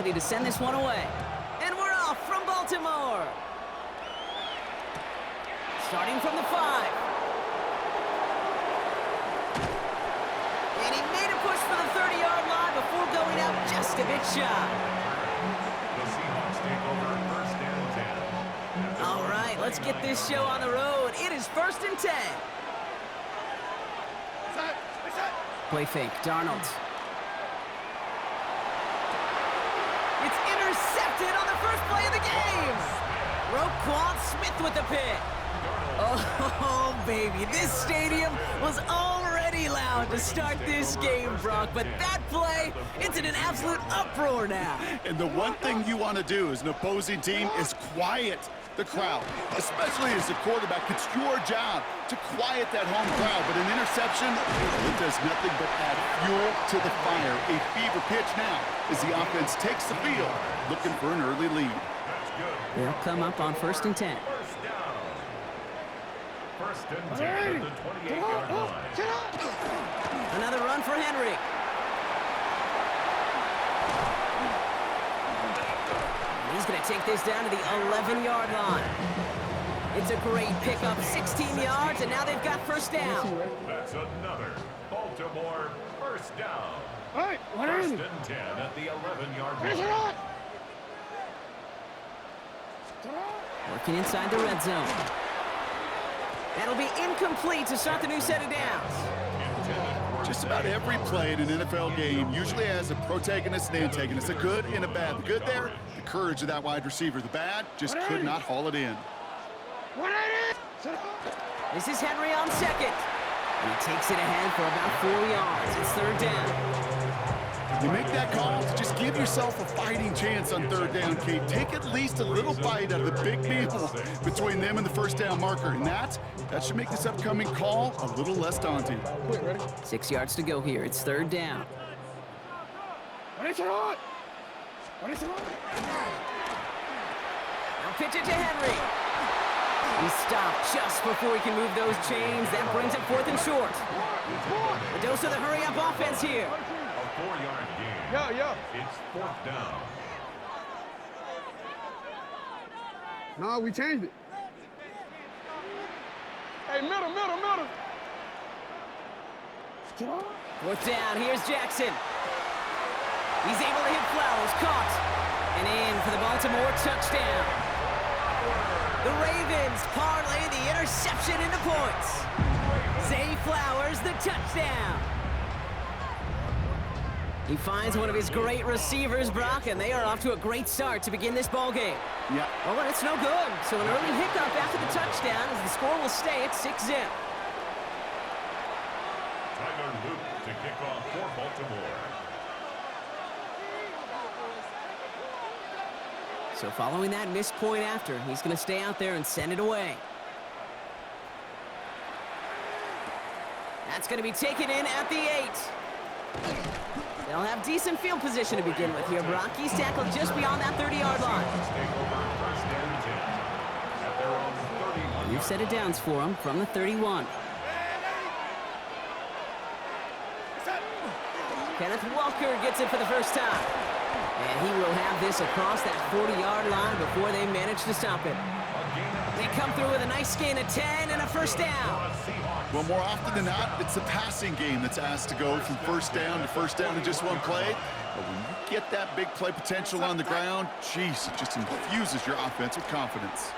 opportunity to send this one away. And we're off from Baltimore. Starting from the 5. And he made a push for the 30-yard line before going out just a bit shy. The Seahawks take over first and 10. All right, let's get this show on the road. It is first and 10. Play fake, Darnold. It's intercepted on the first play of the game. Roquan Smith with the pick. Oh, baby, this stadium was already loud to start this game, Brock, but that play, it's in an absolute uproar now. And the one thing you want to do as an opposing team is quiet the crowd, especially as a quarterback. It's your job to quiet that home crowd, but an interception, it does nothing but add fuel to the fire. A fever pitch now as the offense takes the field, looking for an early lead. They'll come up on first and 10. First and 10 at the 28-yard line. Another run for Henry. He's going to take this down to the 11-yard line. It's a great pickup, 16 yards, and now they've got first down. That's another Baltimore first down. What First and 10 at the 11-yard line. Working inside the red zone. That'll be incomplete to start the new set of downs. Just about every play in an NFL game usually has a protagonist and antagonist, a good and a bad. The good there, the courage of that wide receiver. The bad, just could not haul it in. This is Henry on second. And he takes it ahead for about 4 yards. It's third down. You make that call to just give yourself a fighting chance on third down, Kate. Take at least a little bite out of the big meal between them and the first down marker. And that should make this upcoming call a little less daunting. 6 yards to go here. It's third down. Now pitch it to Henry. He stopped just before he can move those chains. That brings up fourth and short. A dose of the hurry-up offense here. A 4-yard gain. It's fourth down. No, we changed it. Hey, middle. Fourth down, here's Jackson. He's able to hit Flowers, caught. And in for the Baltimore touchdown. The Ravens parlay the interception into points. Zay Flowers, the touchdown. He finds one of his great receivers, Brock, and they are off to a great start to begin this ball game. Yeah. Oh, but it's no good. So an early hiccup after the touchdown as the score will stay at 6-0. Tyler Luke to kick off for Baltimore. So following that missed point after, he's going to stay out there and send it away. That's going to be taken in at the 8. They'll have decent field position to begin with here, Brock. He's tackled just beyond that 30-yard line. New set of downs for him from the 31. Kenneth Walker gets it for the first time. And he will have this across that 40-yard line before they manage to stop it. They come through with a nice gain of 10 and a first down. Well, more often than not, it's the passing game that's asked to go from first down in just one play. But when you get that big play potential on the ground, geez, it just infuses your offense with confidence.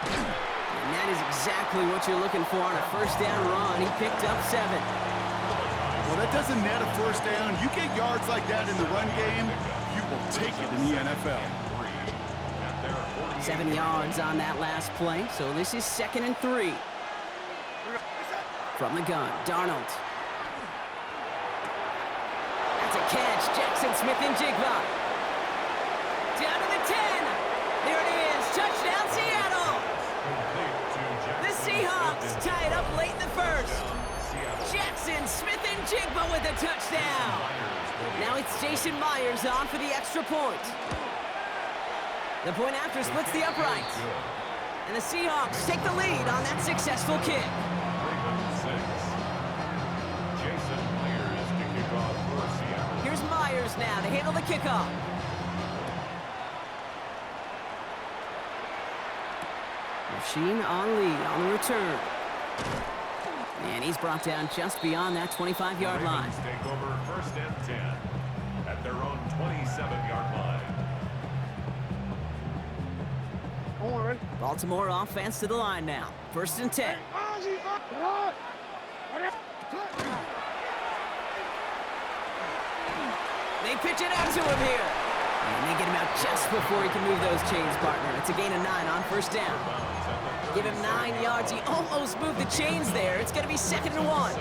And that is exactly what you're looking for on a first down run. He picked up 7. Well, that doesn't net a first down. You get yards like that in the run game, you will take it in the NFL. 7 yards on that last play, so this is 2nd and 3. From the gun, Darnold. That's a catch. Jackson Smith and Jigba. Down to the 10. There it is. Touchdown, Seattle. The Seahawks tied up late in the first. Jackson Smith and Jigba with a touchdown. Now it's Jason Myers on for the extra point. The point after splits the uprights. And the Seahawks take the lead on that successful kick. Here's Myers now to handle the kickoff. Machine on lead on the return. And he's brought down just beyond that 25-yard line. Take over 1st and 10 at their own 27-yard line. Baltimore offense to the line now. 1st and 10. They pitch it out to him here. And they get him out just before he can move those chains, partner. It's a gain of 9 on 1st down. Give him 9 yards. He almost moved the chains there. It's going to be 2nd and 1.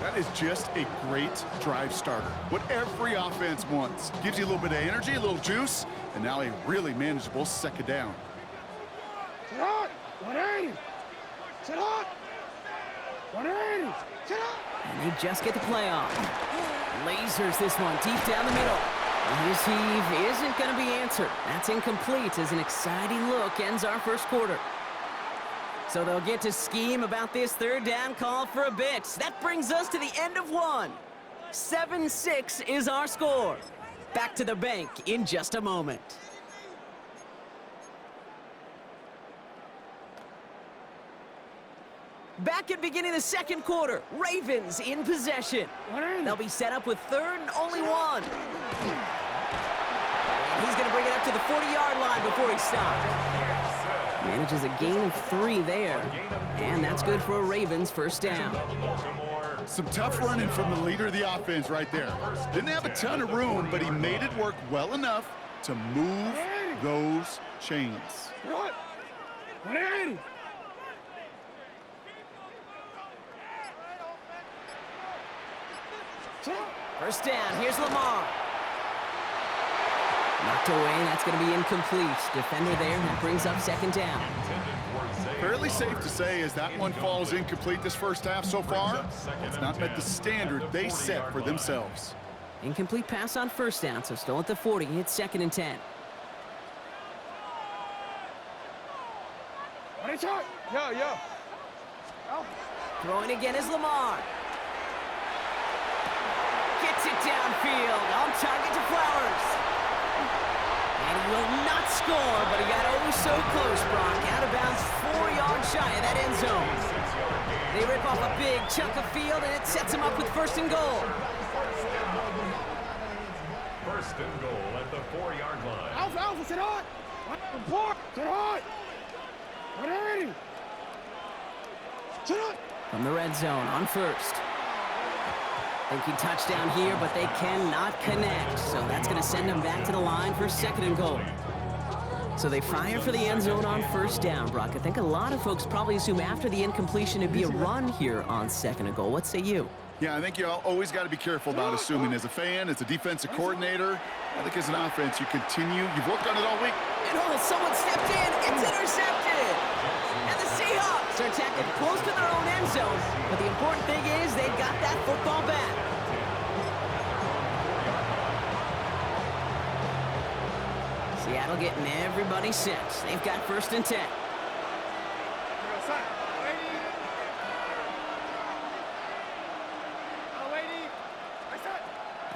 That is just a great drive starter. What every offense wants. Gives you a little bit of energy, a little juice, and now a really manageable 2nd down. Sit on! 180! Sit on! 180! Sit on! And they just get the play off. Lasers this one deep down the middle. And his heave isn't going to be answered. That's incomplete as an exciting look ends our 1st quarter. So they'll get to scheme about this 3rd down call for a bit. That brings us to the end of 1. 7-6 is our score. Back to the bank in just a moment. Back at beginning of the 2nd quarter, Ravens in possession. They'll be set up with 3rd and only 1. He's going to bring it up to the 40-yard line before he stops. Manages a gain of 3 there. And that's good for a Ravens 1st down. Some tough running from the leader of the offense right there. Didn't have a ton of room, but he made it work well enough to move those chains. 180! First down, here's Lamar. Knocked away, that's going to be incomplete. Defender there, that brings up 2nd down. Fairly safe to say as that one falls incomplete this 1st half so far, it's not met the standard they set for themselves. Incomplete pass on 1st down, so still at the 40. It's 2nd and 10. Yo. Throwing again is Lamar. Gets it downfield, on target to Flowers. And he will not score, but he got oh so close, Brock. Out of bounds 4 yards shy of that end zone. They rip off a big chunk of field, and it sets him up with 1st and goal. 1st and goal at the 4-yard line. Alpha, sit on! Sit on! 180! Sit on! From the red zone on 1st. Thinking touchdown here, but they cannot connect. So that's going to send them back to the line for 2nd and goal. So they fire for the end zone on 1st down, Brock. I think a lot of folks probably assume after the incompletion it'd be a run here on 2nd and goal. What say you? Yeah, I think you always got to be careful about assuming. As a fan, as a defensive coordinator, I think as an offense, you continue. You've worked on it all week. And someone stepped in. It's intercepted. And the Seahawks are tackled close to their own end zone. But the important thing is they got that football back. Seattle getting everybody set. They've got 1st and 10.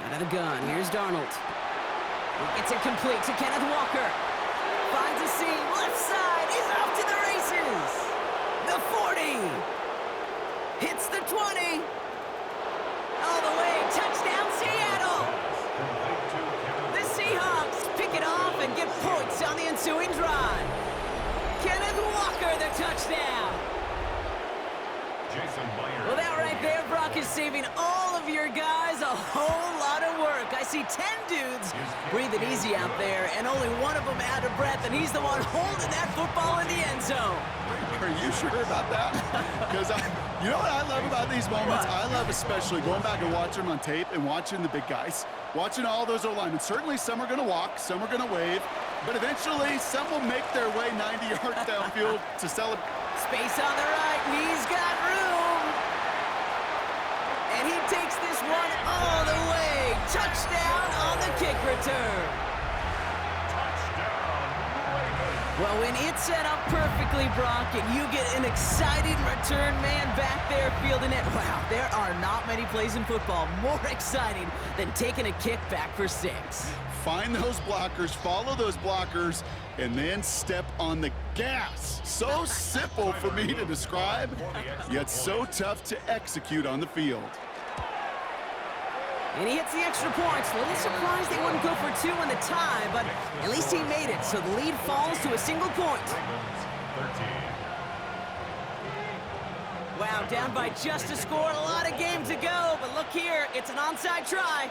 Out of the gun, here's Darnold. He gets it complete to Kenneth Walker. Finds a seam, left side, he's off to the races. The 40. Hits the 20. All the way, touchdown Seattle. The Seahawks pick it off and get points on the ensuing drive. Kenneth Walker, the touchdown. Well, that right there, Brock, is saving all of your guys a whole lot of work. I see 10 dudes breathing easy out there, and only one of them out of breath, and he's the one holding that football in the end zone. Are you sure about that? Because you know what I love about these moments? I love especially going back and watching them on tape and watching the big guys. Watching all those O-linemen. Certainly some are going to walk, some are going to wave, but eventually some will make their way 90 yards downfield to celebrate. Space on the right, he's got room. And he takes this one all the way. Touchdown on the kick return. Touchdown, Ravens. Well, when it's set up perfectly, Brock, and you get an exciting return man back there fielding it, wow, there are not many plays in football more exciting than taking a kick back for 6. Find those blockers, follow those blockers, and then step on the gas. So simple for me to describe, yet so tough to execute on the field. And he hits the extra points. A little surprised they wouldn't go for 2 in the tie, but at least he made it, so the lead falls to a single point. Wow, down by just a score, a lot of game to go, but look here, it's an onside try.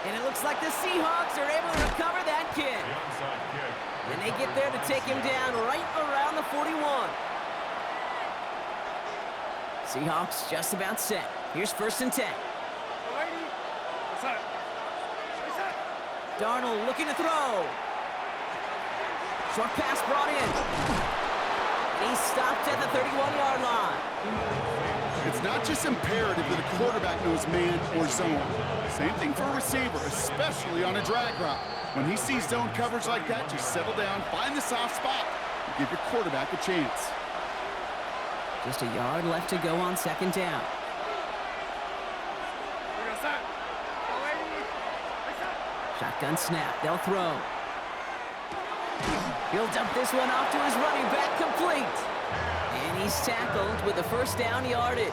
And it looks like the Seahawks are able to recover that kick. And they get there to take him down right around the 41. Seahawks just about set. Here's 1st and 10. Darnold looking to throw. Short pass brought in. And he's stopped at the 31-yard line. It's not just imperative that a quarterback knows man or zone. Same thing for a receiver, especially on a drag route. When he sees zone coverage like that, just settle down, find the soft spot, and give your quarterback a chance. Just a yard left to go on 2nd down. Shotgun snap, they'll throw. He'll dump this one off to his running back, complete. And he's tackled with the 1st down yardage.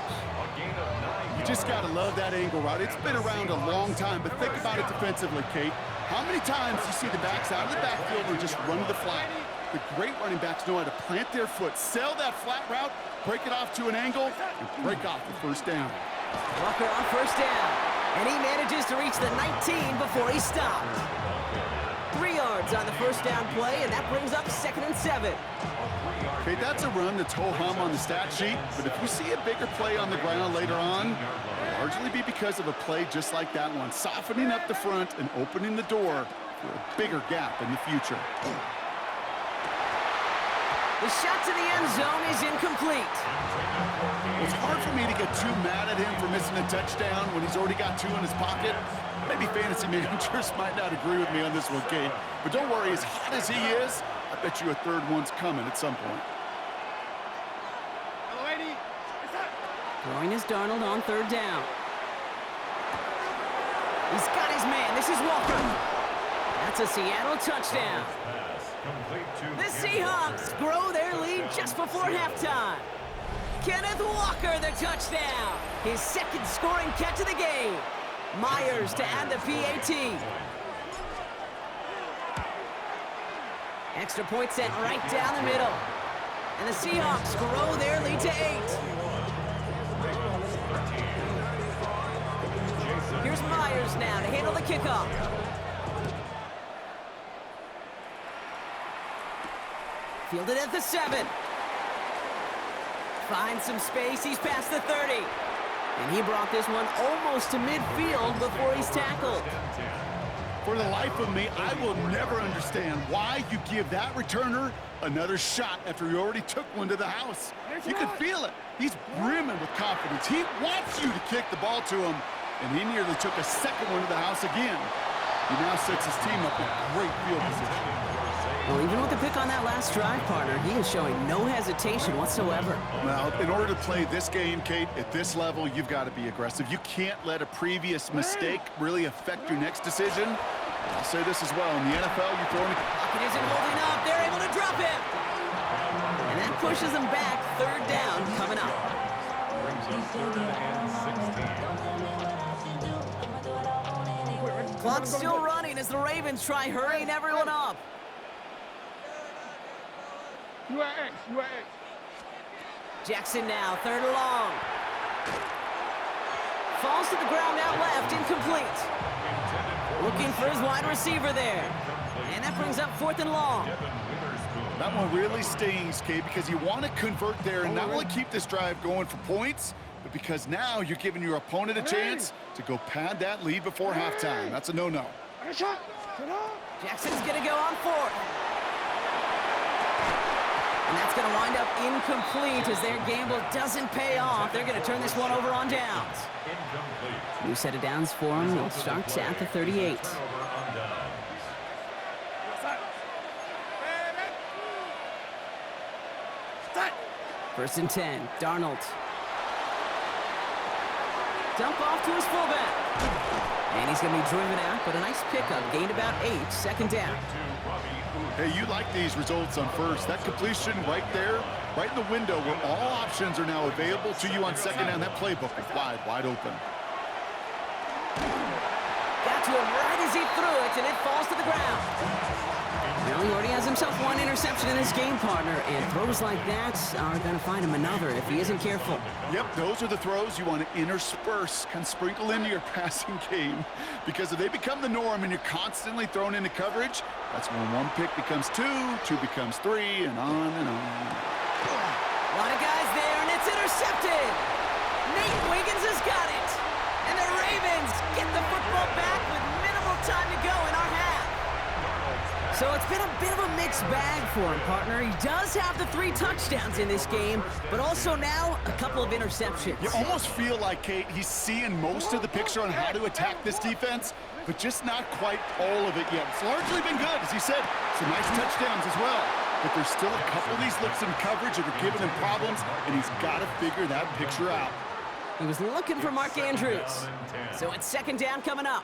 You just got to love that angle route. It's been around a long time, but think about it defensively, Kate. How many times you see the backs out of the backfield or just run to the flat? The great running backs know how to plant their foot, sell that flat route, break it off to an angle, and break off the 1st down. Walker on 1st down, and he manages to reach the 19 before he stopped. 3 yards on the 1st down play, and that brings up 2nd and 7. Okay, that's a run that's ho-hum on the stat sheet, but if you see a bigger play on the ground later on, it'll largely be because of a play just like that one, softening up the front and opening the door for a bigger gap in the future. The shot to the end zone is incomplete. It's hard for me to get too mad at him for missing a touchdown when he's already got 2 in his pocket. Maybe fantasy managers might not agree with me on this one, Kate. But don't worry, as hot as he is, I bet you a 3rd one's coming at some point. Throwing is Darnold on 3rd down. He's got his man. This is Walker. That's a Seattle touchdown. The Seahawks grow their lead just before halftime. Kenneth Walker, the touchdown. His 2nd scoring catch of the game. Myers to add the PAT. Extra point sent right down the middle. And the Seahawks grow their lead to 8. Here's Myers now to handle the kickoff. Fielded at the 7. Finds some space, he's past the 30. And he brought this one almost to midfield before he's tackled. For the life of me, I will never understand why you give that returner another shot after he already took one to the house. You can feel it. He's brimming with confidence. He wants you to kick the ball to him, and he nearly took a 2nd one to the house again. He now sets his team up in great field position. Well, even with the pick on that last drive, partner, he is showing no hesitation whatsoever. Well, in order to play this game, Kate, at this level, you've got to be aggressive. You can't let a previous mistake really affect your next decision. I'll say this as well. In the NFL, you're throwing... Pocket isn't holding up. They're able to drop him. And that pushes them back. 3rd down coming up. Clock's still running as the Ravens try hurrying everyone up. You are X. Jackson now, 3rd and long. Falls to the ground out left, incomplete. Looking for his wide receiver there. And that brings up 4th and long. That one really stings, Kate, because you want to convert there and not only keep this drive going for points, but because now you're giving your opponent a chance to go pad that lead before halftime. That's a no-no. Jackson's going to go on 4th. And that's going to wind up incomplete as their gamble doesn't pay off. They're going to turn this one over on downs. New set of downs for them. It starts at the 38. First and 10, Darnold. Dump off to his fullback. And he's going to be driven out, but a nice pickup. Gained about 8, second down. Hey, you like these results on first. That completion right there, right in the window where all options are now available to you on second down. That playbook is wide open. Got to him right as he threw it, and it falls to the ground. Well, he already has himself one interception in his game, partner, and throws like that are going to find him another if he isn't careful. Yep, those are the throws you want to intersperse, kind of sprinkle into your passing game, because if they become the norm and you're constantly thrown into coverage, that's when one pick becomes 2 becomes 3, and on and on. A lot of guys there, and it's intercepted. Nate Wiggins has got it. And the Ravens get the football back with minimal time to go in our half. So it's been a bit of a mixed bag for him, partner. He does have the 3 touchdowns in this game, but also now a couple of interceptions. You almost feel like, Kate, he's seeing most of the picture on how to attack this defense, but just not quite all of it yet. It's largely been good, as he said. Some nice touchdowns as well. But there's still a couple of these looks in coverage that are giving him problems, and he's got to figure that picture out. He was looking for Mark Andrews. So it's second down coming up.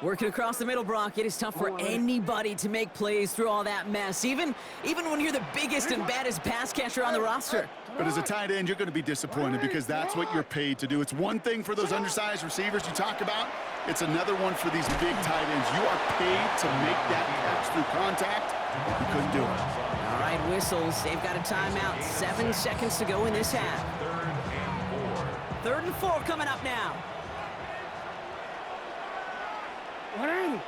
Working across the middle, Brock, it is tough for anybody to make plays through all that mess, even when you're the biggest and baddest pass catcher on the roster. But as a tight end, you're going to be disappointed because that's what you're paid to do. It's one thing for those undersized receivers you talk about. It's another one for these big tight ends. You are paid to make that catch through contact. You couldn't do it. All right, whistles. They've got a timeout. 7 seconds to go in this half. 3rd and 4 coming up now. 180.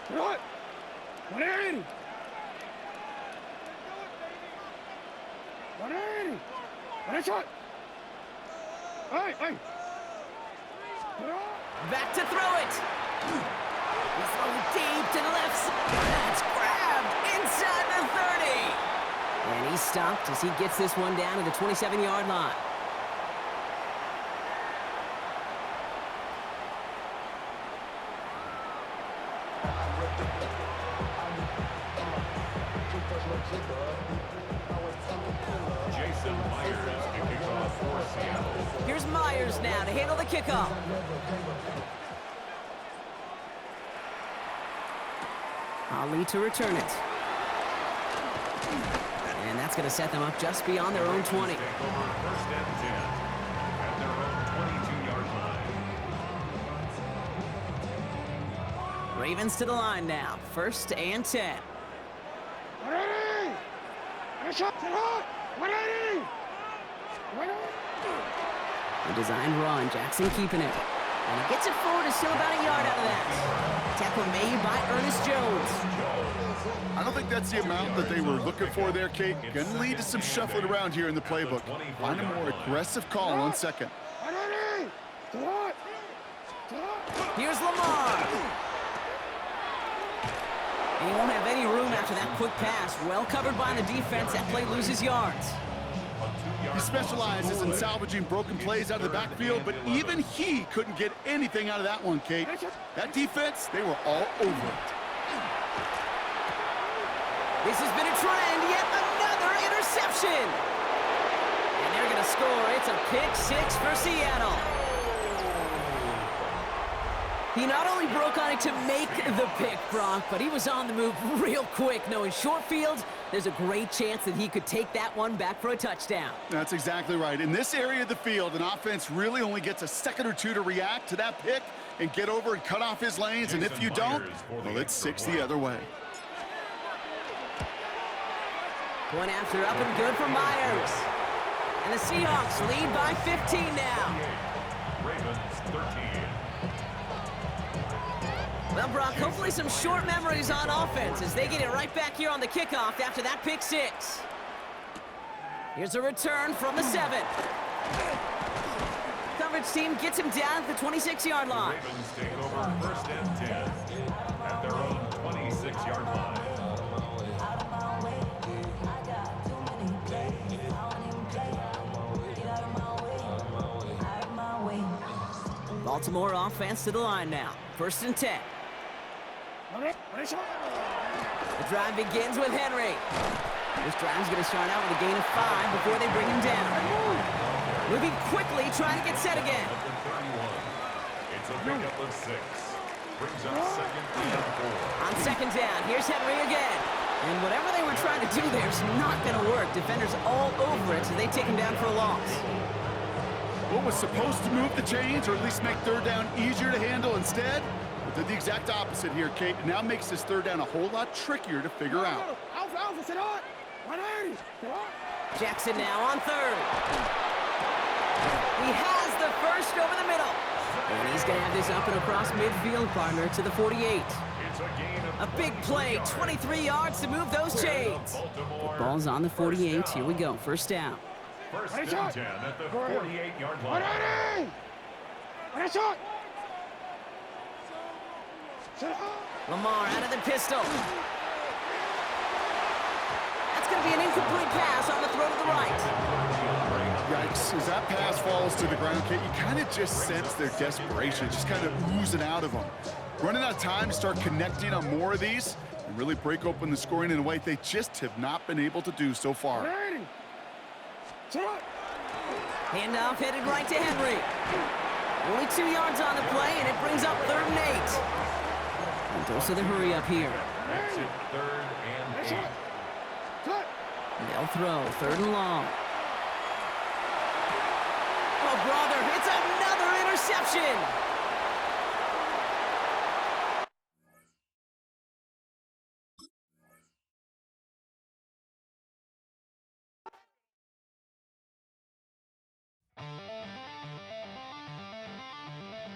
You know what? 180. 180. Nice shot. Hey. Back to throw it. He's throwing deep to the left side. That's grabbed inside the 30. And he's stopped as he gets this one down to the 27-yard line. Here's Myers now to handle the kickoff. Ali to return it. And that's going to set them up just beyond their own 20. Ravens to the line now. 1st and 10. 180. Nice shot. 180. A designed run. Jackson keeping it. And he gets it forward. Is still about a yard out of that. Tackle made by Ernest Jones. I don't think that's the amount that they were looking for there, Kate. Going to lead to some shuffling around here in the playbook. Find a more aggressive call on second. 180. Here's Lamar. And he won't have any room after that quick pass. Well covered by the defense. That play loses yards. He specializes in salvaging broken plays out of the backfield, but even he couldn't get anything out of that one, Kate. That defense, they were all over it. This has been a trend. Yet another interception. And they're going to score. It's a pick 6 for Seattle. He not only broke on it to make the pick, Brock, but he was on the move real quick, knowing short field, there's a great chance that he could take that one back for a touchdown. That's exactly right. In this area of the field, an offense really only gets a second or 2 to react to that pick and get over and cut off his lanes, and if you don't, well, it's 6 the other way. One after up and good for Myers. And the Seahawks lead by 15 now. Ravens 13. Well, Brock, hopefully some short memories on offense as they get it right back here on the kickoff after that pick 6. Here's a return from the 7. Coverage team gets him down at the 26-yard line. Ravens take over 1st and 10 at their own 26-yard line. Baltimore offense to the line now. 1st and 10. The drive begins with Henry. This drive's going to start out with a gain of 5 before they bring him down. Moving quickly, trying to get set again. It's a pickup of 6. Brings up 2nd and 4. On 2nd down, here's Henry again. And whatever they were trying to do there is not going to work. Defenders all over it, so they take him down for a loss. What was supposed to move the chains, or at least make 3rd down easier to handle instead? But did the exact opposite here, Kate. It now makes this 3rd down a whole lot trickier to figure out. Jackson now on 3rd. He has the 1st over the middle. And he's going to have this up and across midfield, partner, to the 48. It's a gain of A big play, 23 yards to move those chains. The ball's on the 48. Here we go, 1st down. 1st and 10 at the 48-yard line. Lamar out of the pistol. That's going to be an incomplete pass on the throw to the right. Yikes, as that pass falls to the ground, Kate, you kind of just sense their desperation, just kind of oozing out of them. Running out of time to start connecting on more of these and really break open the scoring in a way they just have not been able to do so far. Handoff headed right to Henry. Only 2 yards on the play, and it brings up 3rd and 8. And goes to the hurry up here. Makes it 3rd and 8. They'll throw 3rd and long. Oh, brother, it's another interception.